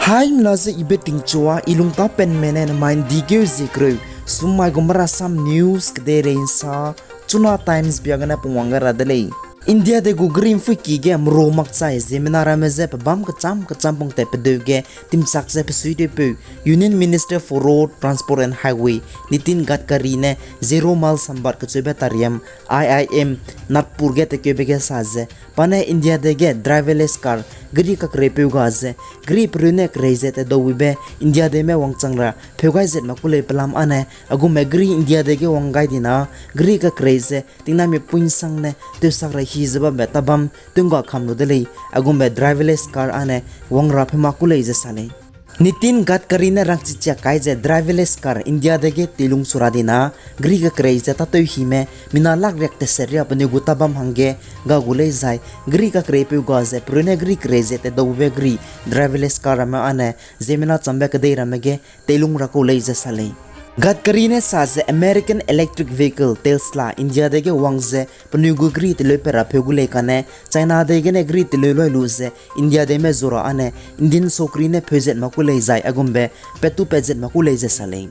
Hai mlaze ibeting chua ilung ta pen menen main digeu zikru sumai gomra sam news kdere insa CHUNA TIMES biagana pungwanga radalei India de gu green fu ki ge mro mak chai zeminara me ze bam kacham pong te pedeuge tim sak ze psuide pu Union Minister for Road Transport and Highway Nitin Gadkari ne zero mile sambar kchebe tariam IIM Nagpur ge te kebege saze pane India de ge driverless car gri ka krepu gaze gri prune kreze te dowibe India de me wangchangra pheugai zet makule pelam ane agu me gri India de ge wangai dina gri ka kreze tingna me puinsang ne tu sakra hizaba betabam tunga khamnu dele agu me driverless car ane wangra phema kule je sale Nitin Gadkari ne rangchicha kaije driverless car India dege tilung suradina gri ka kreze ta toi hime mina lak rek te seria pani gutabam hange ga gulei zai gri ka krepu gaze prune gri kreze te dobe gri driverless car ma ane zemina chambe ka deira mege tilung rako leije sale Gadkari ne saze American electric vehicle Tesla India dege wangze panugu gri tele pera phegule kane China dege ne gri tele loi luze India de me zora ane Indian sokri ne phejet makule zai agumbe petu pejet makule je sale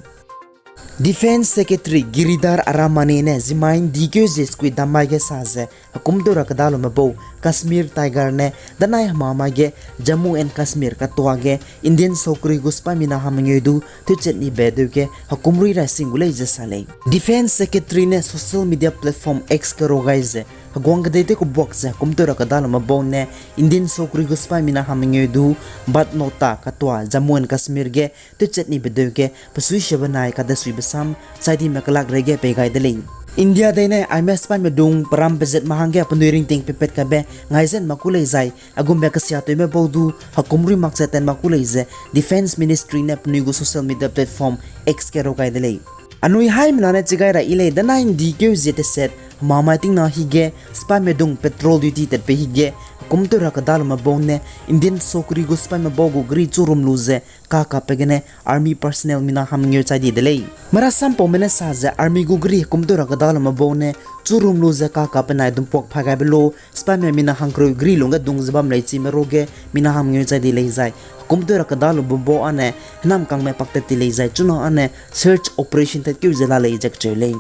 Defense Secretary Giridhar Aramani ne zimain digyo jesqui damai ge saze hukum do rakdalo mabo Kashmir Tiger ne danai mama ge Jammu and Kashmir ka toage Indian sokri guspa mina hamngedu tuchet ni bedu ge hukumri ra singule je sale Defense Secretary ne social media platform X ka rogaize gwangde ko box hukum do rakdalo mabo ne Indian sokri guspa mina hamngedu bat nota ka toa Jammu and Kashmir ge tuchet ni bedu ge pasui shabanai ka da sam saidi makalak rege pegai deling India dene IMS pan medung param bezet mahange panduring ting pepet kabe ngaizen makule zai agumbe kasya to me bodu hakumri makseten makule ze Defense Ministry ne pnugo social media platform X ke rokai dele anui hai mlane chigai ra ile danain dikeu zete set mama ting na hige spa medung petrol duty te pe hige kumto rakadal mabone Indian sokri go spa mabogo gri churum luze ka pegene army personnel mina hamngir chadi delay marasam pomene saza army go gri kumto rakadal mabone churum luze ka penai dumpok phagai belo spa me mina hangkro gri longa dungzbam leichi meroge mina hamngir chadi leizai kumto rakadal bombo ane nam kang me pakte leizai chuno ane search operation tet kyu zela leijak chele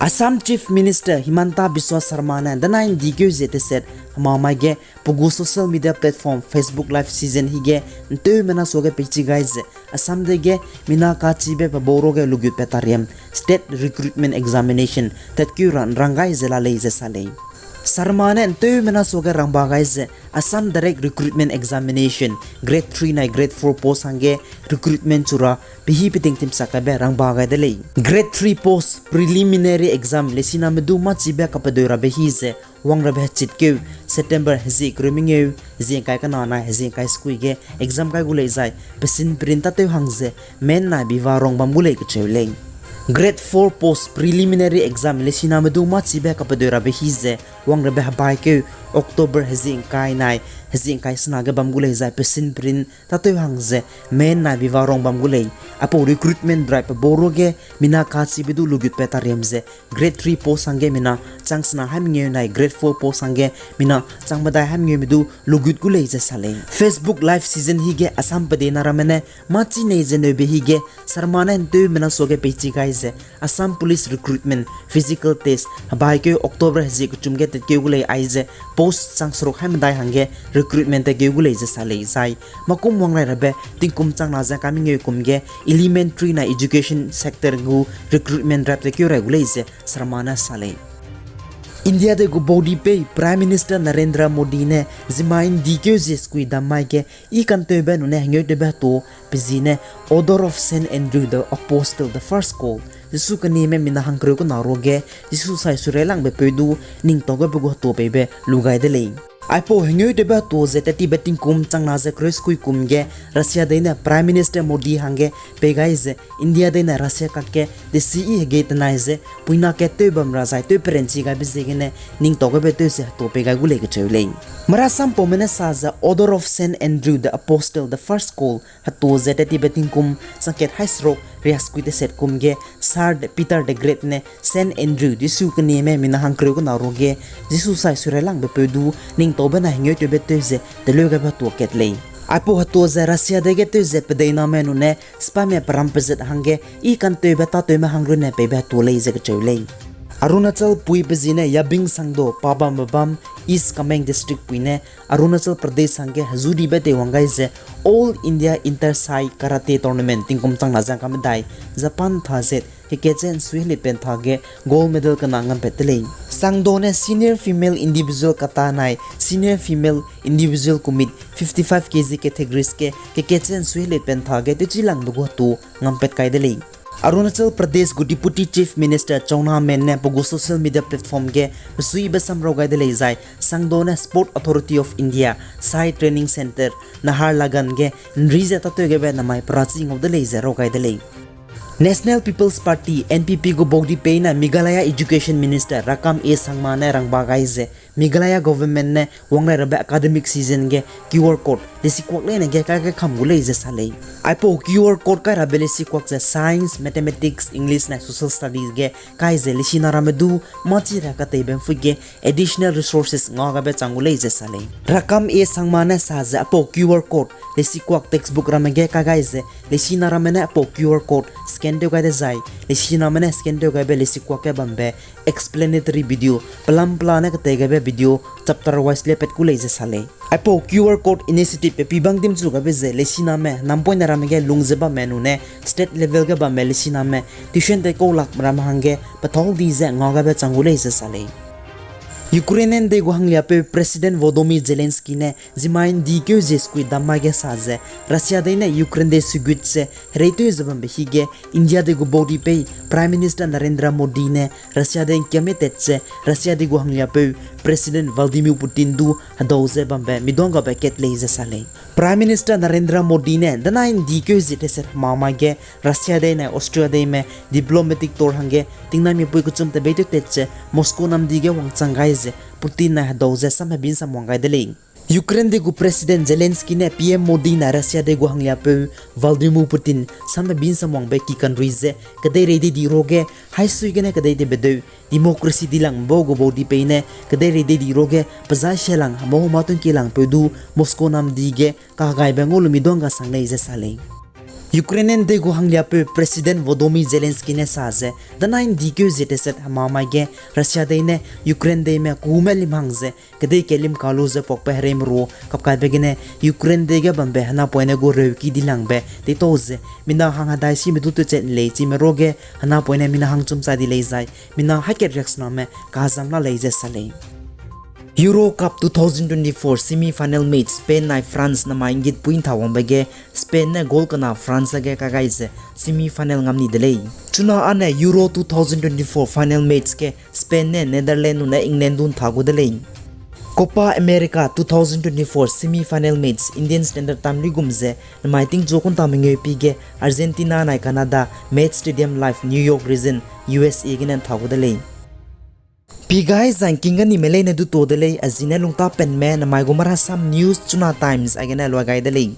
Assam Chief Minister Himanta Biswa Sarma ne danain digyo zete set mamage pugu social media platform Facebook live season hige nte mena soge pechi guys Assam dege mina ka chibe boroge lugut petariam state recruitment examination tatkyuran rangai zela leise sale Sarma ne nte mena soge rangba guys Assam direct recruitment examination grade 3 na grade 4 post hange recruitment chura bihi piting tim sakabe rangba ga dele grade 3 post preliminary exam lesina medu ma chibe kapadora behi ze wangra be chitke September hezi krumingeu zinkai kana na zinkai skuige exam kai gule zai pesin printa te hangze men na biwa rong bamule ke chewleng Grade 4 post preliminary exam lesina medu ma chibe kapadora behi ze wangra be bai ke October zinkai nai zinkai snaga bamgule zai pesin print tateu hangze men na biwarong bamgule apo recruitment drive boroge mina khachi bidu lugut petariamze grade 3 post hange mina changsna hamnge nai grade 4 post hange mina changbadai hamnge bidu lugut gule je sale Facebook live season hige Assam padena ramene machi nei je no be hige sarmanen tu mina soge pechi gaize Assam police recruitment physical test bai ke October zi kuchumge te gule aize post changsrok hamdai hange recruitment te gule je sale sai makum wangai rabe tingkum changna ja kaming kumge elementary na education sector gu recruitment drive te kyure gule je sarmana sale India de body pay Prime Minister Narendra Modi ne zimain dikyo jesqui damai ke I kante be ne hangyo de ba to pizine order of St Andrew the apostle the first call Jisu kani me mina hangkro ko naroge Jisu sai surelang be pedu ning togo bugo to bebe lugai de le Aipo hangyo de ba to zetati betting kum changna je cross kui kumge Russia de na Prime Minister Modi hange pegaize India de na Russia kakke de CE gate naize puina ke te bam razai te perenchi ga bizegene ning togo be te se to pega gule ke chewle marasam pomene saza order of St Andrew the apostle the first call hatu zetati betting kum sanket haisro riaskuite set kumge Sard Peter the Great ne St Andrew disu kani me mina hangkro ko naroge Jisu sai surelang be pedu ning toba na hingyo te beteze de loga ba to ketlei Apo hato za Russia de get to zep de na menu ne spam ya parampazet hange I kan to beta to me hangru ne pe ba to le ze chole Arunachal pui bezine yabing sangdo pabam babam East Kameng district puine Arunachal Pradesh hange hazuri bete wangai ze All India Inter Sai Karate Tournament tingkom chang na jang kamdai Japan thazet Kechen Swihli pen thage gold medal kanangam petele Sangdo ne senior female individual katanai senior female individual kumit 55 kg categories ke Kechen Swihli pen thage tichilang dugo tu ngampet kaidele Arunachal Pradesh gu Deputy Chief Minister CHUNA ne pogo social media platform ge sui basam rogai de lezai sangdo ne Sport Authority of India Sai Training Center Nahar Lagan ge nrize tatwe ge be namai prachi ngod de leze rogai de le National People's Party NPP go bogdi peina Meghalaya Education Minister Rakam A Sangma ne rangbagai ze Meghalaya government ne wangai rabe academic season ge QR code lesikwak le ne ge ka khamgule je sale aipo QR code ka rabe lesikwak ze science mathematics English na social studies ge kai ze lisina ramedu machi ra ka teben fuge additional resources nga ga be changule je sale Rakam A Sangma ne sa ze apo QR code lesikwak textbook ramege ka gai ze lisina ramene apo QR code scan de ga de zai lisina mane scan de ga be lesikwak ke bambe explanatory video pelam plana ka te ga be video chapter wise le pet kulei je sale apo QR code initiative pe pibang dim chu ga be ze lesina me nampoi na ramege lungzeba menu ne state level ga ba me lesina me tuition te ko lak ram hange pathol di ze ngoga be changulei je sale Ukrainian de gohanglia pe President Volodymyr Zelensky ne zimain dikyo jeskui damage saze Russia de ne Ukraine de sugut se reito zabam behige India de go body pe Prime Minister Narendra Modi ne Russia de kyametet se Russia de gohanglia pe President Vladimir Putin du hadoze bambe midonga paket leize sale Prime Minister Narendra Modi ne danain dikyo jete ser mama ge Russia de ne Austria de me diplomatic tor hange tingna mi pui kuchum te beite tetse Moscow nam dige wang changai Putin na doze sam bin sam wangai dele Ukraine de gu President Zelensky ne PM Modi na Russia de gu hanglia pe Vladimir Putin sam bin sam wang be ki country ze kadai ready di roge hai sui gene kadai de bedu democracy dilang bogo body pe ne kadai ready di roge paza shelang mo matun kilang pe du Moscow nam dige ka gai bengol midonga sangnai ze sale Ukrainian de go hanglia pe President Volodymyr Zelensky ne saze danain dikyo jete set hamama ge Russia de ne Ukraine de me kumel mangze kede kelim kalu ze pok pe hrem ro kap ka begene Ukraine de ge bambe hana poine go reuki dilang be te toze mina hang hadai si medu to chen le chi me roge hana poine mina hang chum cha di le zai mina haket rex na me ka zamla le je sale Euro Cup 2024 semi-final match Spain na France na maingit puin thawang bage Spain na goal kana France age ka guys semi-final ngamni delay chuna ane Euro 2024 final match ke Spain ne Netherlands na England dun thagu delay Copa America 2024 semi-final match Indian Standard Time ligumze na maiting jokon tamingye pige Argentina na Canada match stadium live New York region USA ginan thagu delay Pigay zankinga ni melay na duto delay azina lungta penme na may gumara sam news CHUNA Times agena luagay delay